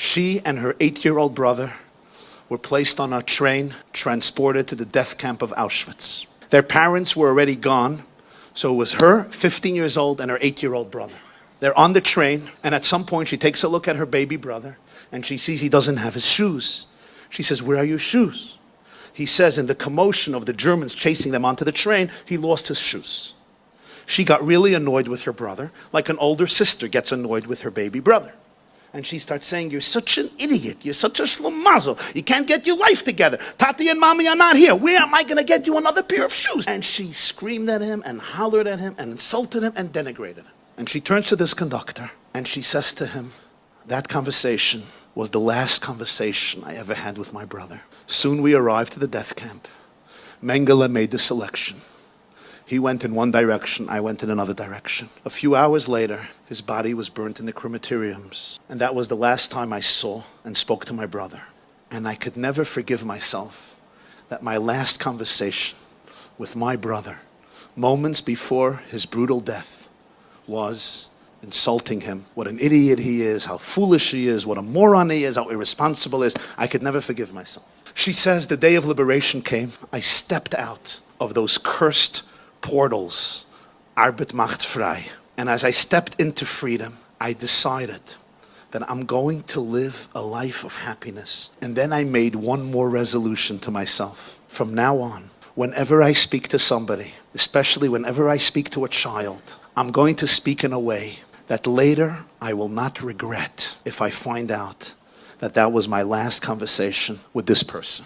She and her 8-year-old brother were placed on a train, transported to the death camp of Auschwitz. Their parents were already gone, so it was her, 15 years old, and her 8-year-old brother. They're on the train, and at some point she takes a look at her baby brother, and she sees he doesn't have his shoes. She says, "Where are your shoes?" He says in the commotion of the Germans chasing them onto the train, he lost his shoes. She got really annoyed with her brother, like an older sister gets annoyed with her baby brother. And she starts saying, "You're such an idiot. You're such a schlemazel. You can't get your life together. Tati and mommy are not here. Where am I going to get you another pair of shoes?" And she screamed at him and hollered at him and insulted him and denigrated him. And she turns to this conductor and she says to him, "That conversation was the last conversation I ever had with my brother." Soon we arrived to the death camp. Mengele made the selection. He went in one direction, I went in another direction. A few hours later, his body was burnt in the crematoriums. And that was the last time I saw and spoke to my brother. And I could never forgive myself that my last conversation with my brother, moments before his brutal death, was insulting him, what an idiot he is, how foolish he is, what a moron he is, how irresponsible he is. I could never forgive myself. She says the day of liberation came. I stepped out of those cursed portals, Arbeit macht frei. And as I stepped into freedom, I decided that I'm going to live a life of happiness. And then I made one more resolution to myself. From now on, whenever I speak to somebody, especially whenever I speak to a child, I'm going to speak in a way that later I will not regret if I find out that that was my last conversation with this person.